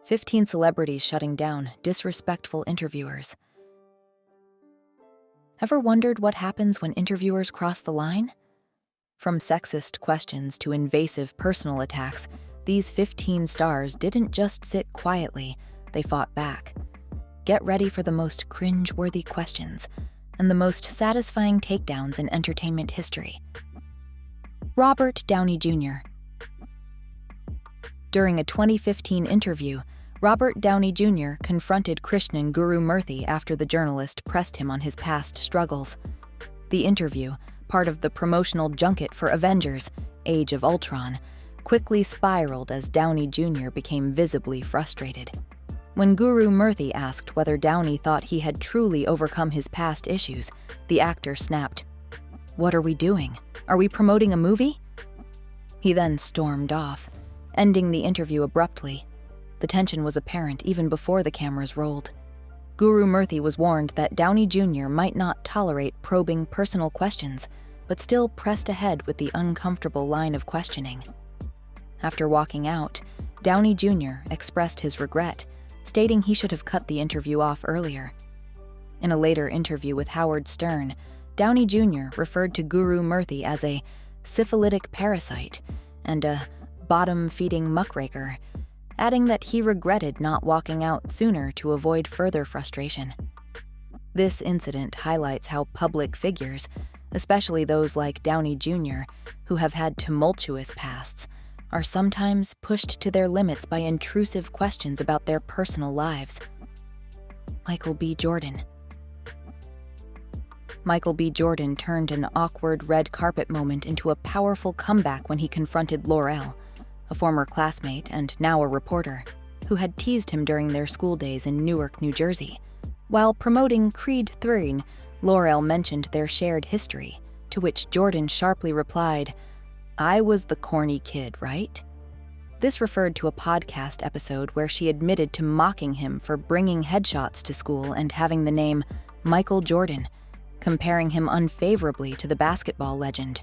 15 celebrities shutting down disrespectful interviewers. Ever wondered what happens when interviewers cross the line? From sexist questions to invasive personal attacks, these 15 stars didn't just sit quietly, they fought back. Get ready for the most cringe-worthy questions and the most satisfying takedowns in entertainment history. Robert Downey Jr. During a 2015 interview, Robert Downey Jr. confronted Krishnan Guru Murthy after the journalist pressed him on his past struggles. The interview, part of the promotional junket for Avengers: Age of Ultron, quickly spiraled as Downey Jr. became visibly frustrated. When Guru Murthy asked whether Downey thought he had truly overcome his past issues, the actor snapped, "What are we doing? Are we promoting a movie?" He then stormed off, ending the interview abruptly. The tension was apparent even before the cameras rolled. Guru Murthy was warned that Downey Jr. might not tolerate probing personal questions, but still pressed ahead with the uncomfortable line of questioning. After walking out, Downey Jr. expressed his regret, stating he should have cut the interview off earlier. In a later interview with Howard Stern, Downey Jr. referred to Guru Murthy as a syphilitic parasite and a bottom-feeding muckraker, adding that he regretted not walking out sooner to avoid further frustration. This incident highlights how public figures, especially those like Downey Jr., who have had tumultuous pasts, are sometimes pushed to their limits by intrusive questions about their personal lives. Michael B. Jordan. Michael B. Jordan turned an awkward red carpet moment into a powerful comeback when he confronted Laurel, a former classmate and now a reporter, who had teased him during their school days in Newark, New Jersey. While promoting Creed 3, Laurel mentioned their shared history, to which Jordan sharply replied, "I was the corny kid, right?" This referred to a podcast episode where she admitted to mocking him for bringing headshots to school and having the name Michael Jordan, comparing him unfavorably to the basketball legend.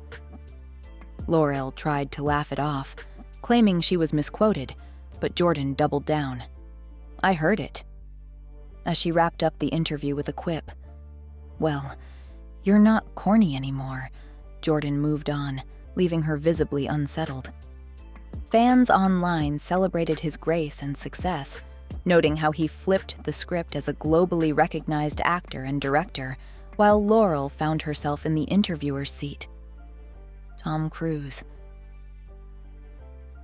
Laurel tried to laugh it off, claiming she was misquoted, but Jordan doubled down. "I heard it." As she wrapped up the interview with a quip, "Well, you're not corny anymore," Jordan moved on, leaving her visibly unsettled. Fans online celebrated his grace and success, noting how he flipped the script as a globally recognized actor and director, while Laurel found herself in the interviewer's seat. Tom Cruise.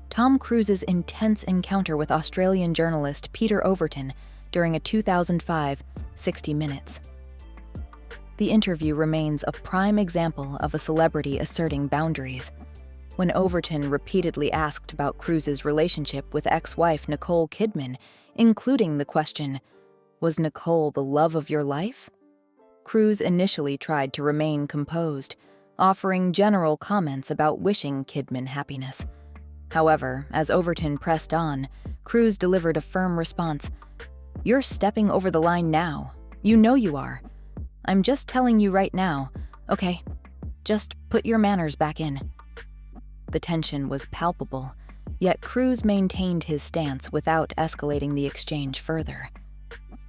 Tom Cruise's intense encounter with Australian journalist Peter Overton during a 2005 60 Minutes. The interview remains a prime example of a celebrity asserting boundaries. When Overton repeatedly asked about Cruise's relationship with ex-wife Nicole Kidman, including the question, "Was Nicole the love of your life?" Cruise initially tried to remain composed, offering general comments about wishing Kidman happiness. However, as Overton pressed on, Cruise delivered a firm response. "You're stepping over the line now. You know you are. I'm just telling you right now. Okay, just put your manners back in." The tension was palpable, yet Cruise maintained his stance without escalating the exchange further.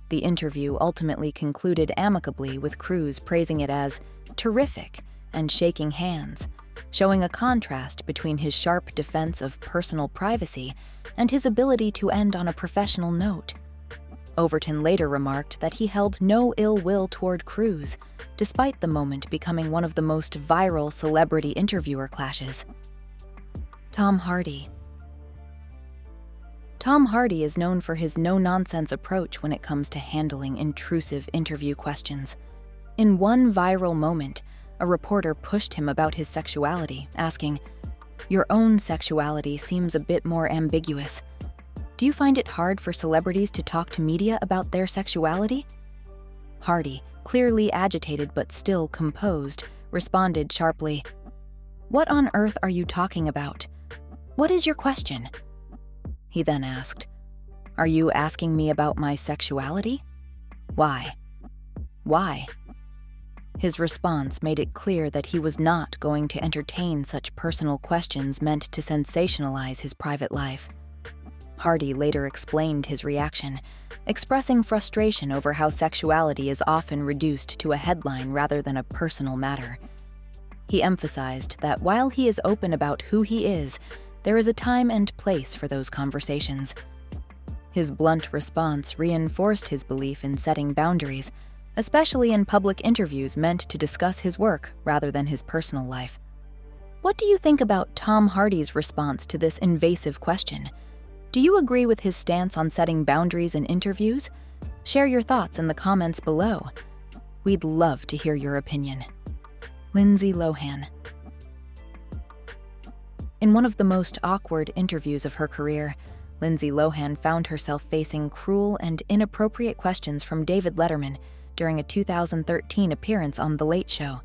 The interview ultimately concluded amicably, with Cruise praising it as terrific and shaking hands, showing a contrast between his sharp defense of personal privacy and his ability to end on a professional note. Overton later remarked that he held no ill will toward Cruise, despite the moment becoming one of the most viral celebrity interviewer clashes. Tom Hardy. Tom Hardy is known for his no-nonsense approach when it comes to handling intrusive interview questions. In one viral moment, a reporter pushed him about his sexuality, asking, "Your own sexuality seems a bit more ambiguous. Do you find it hard for celebrities to talk to media about their sexuality?" Hardy, clearly agitated but still composed, responded sharply, "What on earth are you talking about? What is your question?" He then asked, "Are you asking me about my sexuality? Why? Why?" His response made it clear that he was not going to entertain such personal questions meant to sensationalize his private life. Hardy later explained his reaction, expressing frustration over how sexuality is often reduced to a headline rather than a personal matter. He emphasized that while he is open about who he is, there is a time and place for those conversations. His blunt response reinforced his belief in setting boundaries, especially in public interviews meant to discuss his work rather than his personal life. What do you think about Tom Hardy's response to this invasive question? Do you agree with his stance on setting boundaries in interviews? Share your thoughts in the comments below. We'd love to hear your opinion. Lindsay Lohan. In one of the most awkward interviews of her career, Lindsay Lohan found herself facing cruel and inappropriate questions from David Letterman during a 2013 appearance on The Late Show.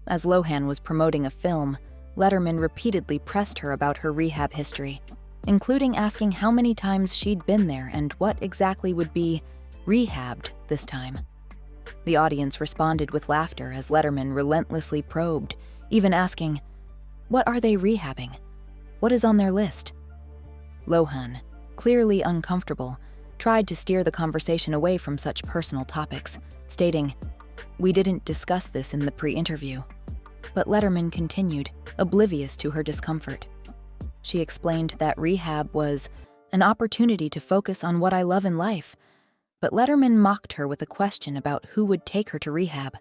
As Lohan was promoting a film, Letterman repeatedly pressed her about her rehab history, including asking how many times she'd been there and what exactly would be rehabbed this time. The audience responded with laughter as Letterman relentlessly probed, even asking, "What are they rehabbing? What is on their list?" Lohan, clearly uncomfortable, tried to steer the conversation away from such personal topics, stating, "We didn't discuss this in the pre-interview." But Letterman continued, oblivious to her discomfort. She explained that rehab was an opportunity to focus on what I love in life, but Letterman mocked her with a question about who would take her to rehab.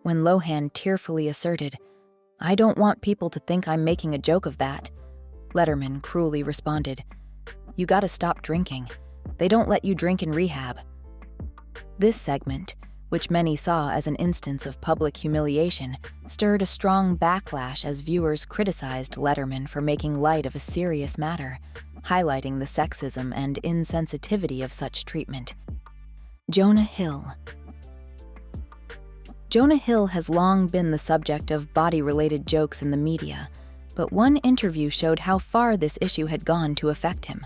When Lohan tearfully asserted, "I don't want people to think I'm making a joke of that," Letterman cruelly responded, "You gotta stop drinking. They don't let you drink in rehab." This segment, which many saw as an instance of public humiliation, stirred a strong backlash as viewers criticized Letterman for making light of a serious matter, highlighting the sexism and insensitivity of such treatment. Jonah Hill. Jonah Hill has long been the subject of body-related jokes in the media, but one interview showed how far this issue had gone to affect him.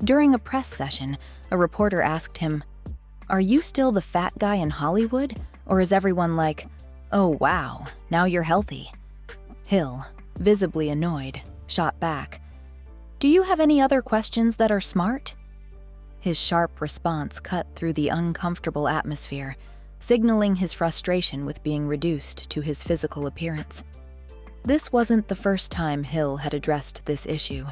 During a press session, a reporter asked him, "Are you still the fat guy in Hollywood? Or is everyone like, 'Oh wow, now you're healthy'?" Hill, visibly annoyed, shot back, "Do you have any other questions that are smart?" His sharp response cut through the uncomfortable atmosphere, signaling his frustration with being reduced to his physical appearance. This wasn't the first time Hill had addressed this issue.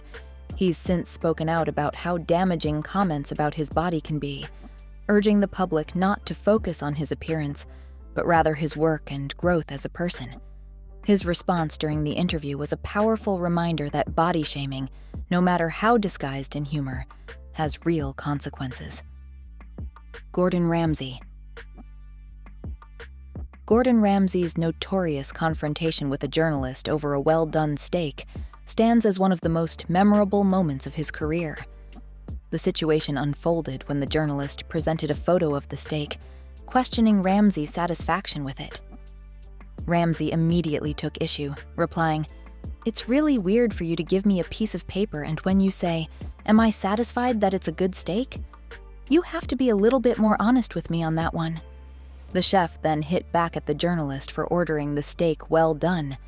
He's since spoken out about how damaging comments about his body can be, urging the public not to focus on his appearance, but rather his work and growth as a person. His response during the interview was a powerful reminder that body shaming, no matter how disguised in humor, has real consequences. Gordon Ramsay. Gordon Ramsay's notorious confrontation with a journalist over a well-done steak stands as one of the most memorable moments of his career. The situation unfolded when the journalist presented a photo of the steak, questioning Ramsay's satisfaction with it. Ramsay immediately took issue, replying, "It's really weird for you to give me a piece of paper and when you say, 'Am I satisfied that it's a good steak?' You have to be a little bit more honest with me on that one." The chef then hit back at the journalist for ordering the steak well done,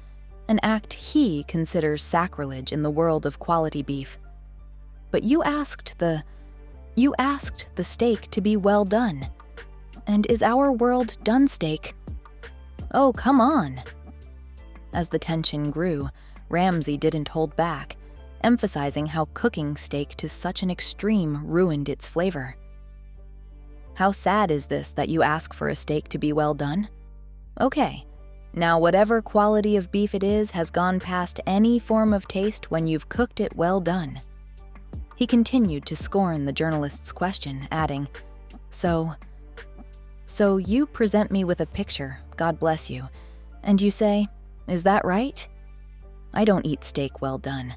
an act he considers sacrilege in the world of quality beef. "But you asked the steak to be well done. And is our world done steak? Oh, come on." As the tension grew, Ramsay didn't hold back, emphasizing how cooking steak to such an extreme ruined its flavor. "How sad is this that you ask for a steak to be well done? Okay, now whatever quality of beef it is has gone past any form of taste when you've cooked it well done." He continued to scorn the journalist's question, adding, So you present me with a picture, God bless you, and you say, 'Is that right?' I don't eat steak well done.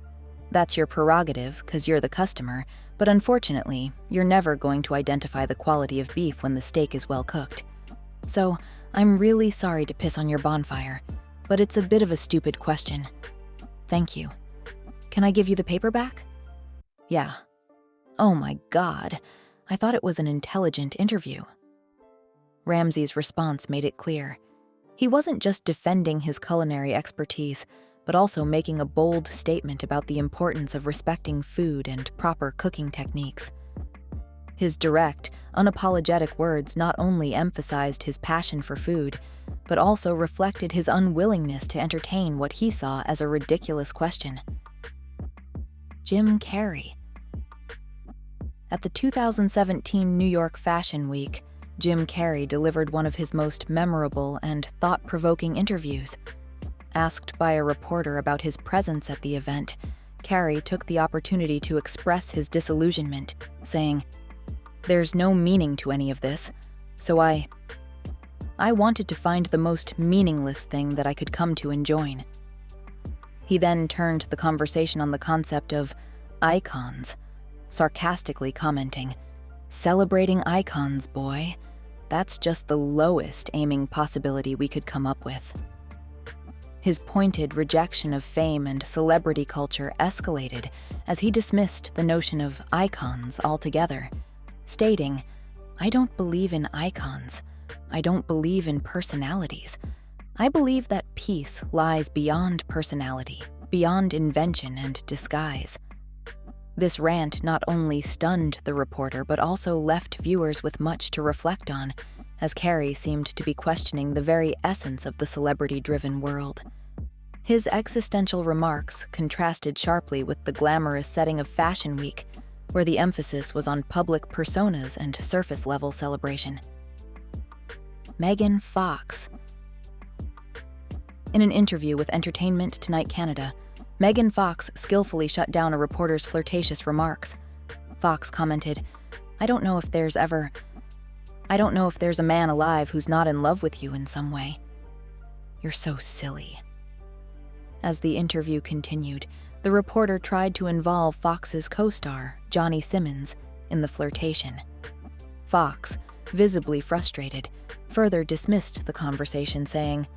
That's your prerogative, 'cause you're the customer, but unfortunately, you're never going to identify the quality of beef when the steak is well cooked. So, I'm really sorry to piss on your bonfire, but it's a bit of a stupid question. Thank you. Can I give you the paper back?" "Yeah." "Oh my God, I thought it was an intelligent interview." Ramsay's response made it clear. He wasn't just defending his culinary expertise, but also making a bold statement about the importance of respecting food and proper cooking techniques. His direct, unapologetic words not only emphasized his passion for food, but also reflected his unwillingness to entertain what he saw as a ridiculous question. Jim Carrey. At the 2017 New York Fashion Week, Jim Carrey delivered one of his most memorable and thought-provoking interviews. Asked by a reporter about his presence at the event, Carrey took the opportunity to express his disillusionment, saying, "There's no meaning to any of this, so I wanted to find the most meaningless thing that I could come to enjoin." He then turned the conversation on the concept of icons, sarcastically commenting, "Celebrating icons, boy. That's just the lowest aiming possibility we could come up with." His pointed rejection of fame and celebrity culture escalated as he dismissed the notion of icons altogether, stating, "I don't believe in icons. I don't believe in personalities. I believe that peace lies beyond personality, beyond invention and disguise." This rant not only stunned the reporter but also left viewers with much to reflect on, as Carrey seemed to be questioning the very essence of the celebrity-driven world. His existential remarks contrasted sharply with the glamorous setting of Fashion Week, where the emphasis was on public personas and surface-level celebration. Megan Fox. In an interview with Entertainment Tonight Canada, Megan Fox skillfully shut down a reporter's flirtatious remarks. Fox commented, I don't know if there's a man alive who's not in love with you in some way. You're so silly." As the interview continued, the reporter tried to involve Fox's co-star, Johnny Simmons, in the flirtation. Fox, visibly frustrated, further dismissed the conversation, saying,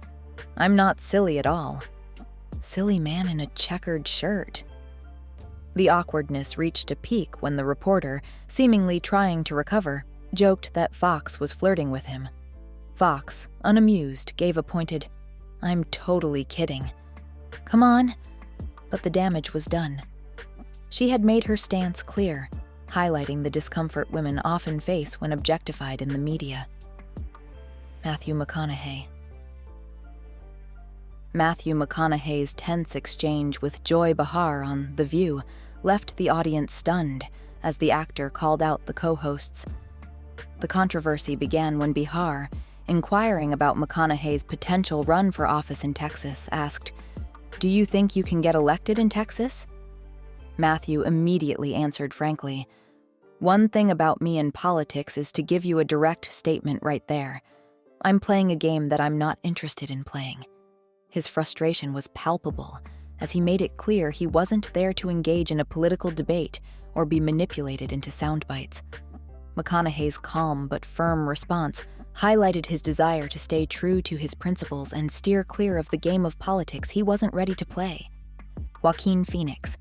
"I'm not silly at all. Silly man in a checkered shirt." The awkwardness reached a peak when the reporter, seemingly trying to recover, joked that Fox was flirting with him. Fox, unamused, gave a pointed, "I'm totally kidding. Come on." But the damage was done. She had made her stance clear, highlighting the discomfort women often face when objectified in the media. Matthew McConaughey. Matthew McConaughey's tense exchange with Joy Behar on The View left the audience stunned as the actor called out the co-hosts. The controversy began when Behar, inquiring about McConaughey's potential run for office in Texas, asked, "Do you think you can get elected in Texas?" Matthew immediately answered frankly, "One thing about me in politics is to give you a direct statement right there. I'm playing a game that I'm not interested in playing." His frustration was palpable, as he made it clear he wasn't there to engage in a political debate or be manipulated into sound bites. McConaughey's calm but firm response highlighted his desire to stay true to his principles and steer clear of the game of politics he wasn't ready to play. Joaquin Phoenix.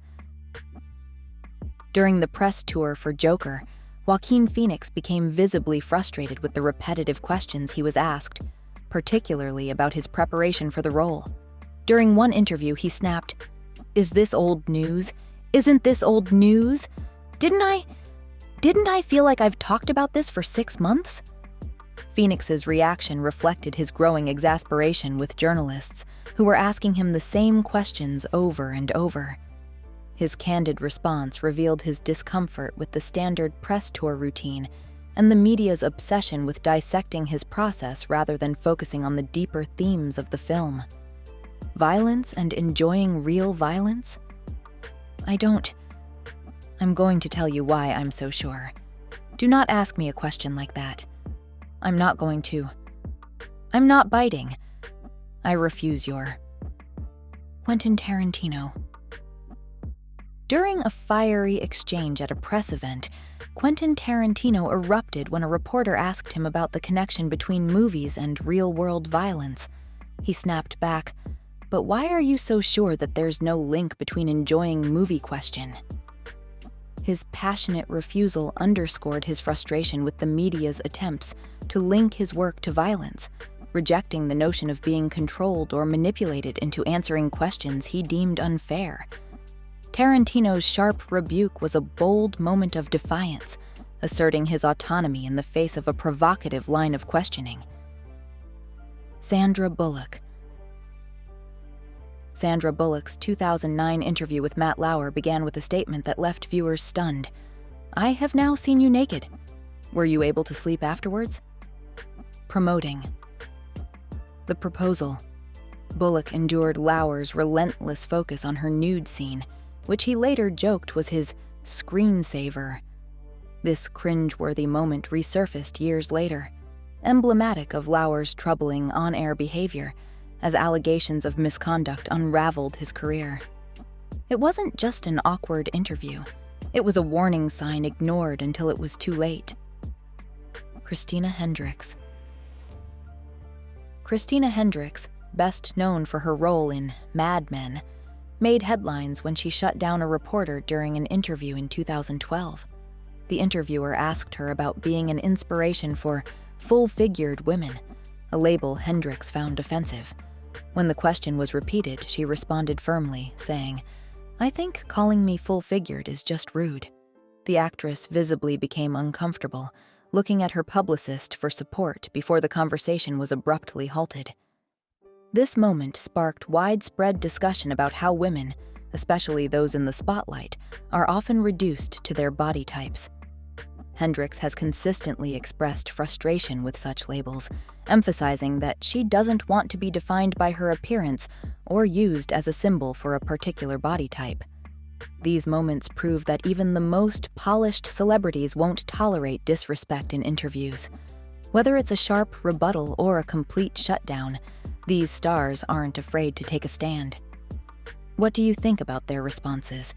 During the press tour for Joker, Joaquin Phoenix became visibly frustrated with the repetitive questions he was asked, particularly about his preparation for the role. During one interview, he snapped, "Is this old news? Isn't this old news? Didn't I feel like I've talked about this for 6 months?" Phoenix's reaction reflected his growing exasperation with journalists who were asking him the same questions over and over. His candid response revealed his discomfort with the standard press tour routine and the media's obsession with dissecting his process rather than focusing on the deeper themes of the film. Violence and enjoying real violence? I'm going to tell you why I'm so sure. Do not ask me a question like that. I'm not going to. I'm not biting. I refuse your. Quentin Tarantino. During a fiery exchange at a press event, Quentin Tarantino erupted when a reporter asked him about the connection between movies and real-world violence. He snapped back, "But why are you so sure that there's no link between enjoying movie question?" His passionate refusal underscored his frustration with the media's attempts to link his work to violence, rejecting the notion of being controlled or manipulated into answering questions he deemed unfair. Tarantino's sharp rebuke was a bold moment of defiance, asserting his autonomy in the face of a provocative line of questioning. Sandra Bullock. Sandra Bullock's 2009 interview with Matt Lauer began with a statement that left viewers stunned. "I have now seen you naked. Were you able to sleep afterwards?" Promoting. The proposal. Bullock endured Lauer's relentless focus on her nude scene, which he later joked was his screensaver. This cringeworthy moment resurfaced years later, emblematic of Lauer's troubling on-air behavior, as allegations of misconduct unraveled his career. It wasn't just an awkward interview. It was a warning sign ignored until it was too late. Christina Hendricks. Christina Hendricks, best known for her role in Mad Men, made headlines when she shut down a reporter during an interview in 2012. The interviewer asked her about being an inspiration for full-figured women, a label Hendricks found offensive. When the question was repeated, she responded firmly, saying, "I think calling me full-figured is just rude." The actress visibly became uncomfortable, looking at her publicist for support before the conversation was abruptly halted. This moment sparked widespread discussion about how women, especially those in the spotlight, are often reduced to their body types. Hendricks has consistently expressed frustration with such labels, emphasizing that she doesn't want to be defined by her appearance or used as a symbol for a particular body type. These moments prove that even the most polished celebrities won't tolerate disrespect in interviews. Whether it's a sharp rebuttal or a complete shutdown, these stars aren't afraid to take a stand. What do you think about their responses?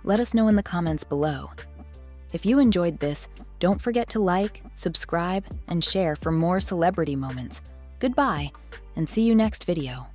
Let us know in the comments below. If you enjoyed this, don't forget to like, subscribe, and share for more celebrity moments. Goodbye, and see you next video.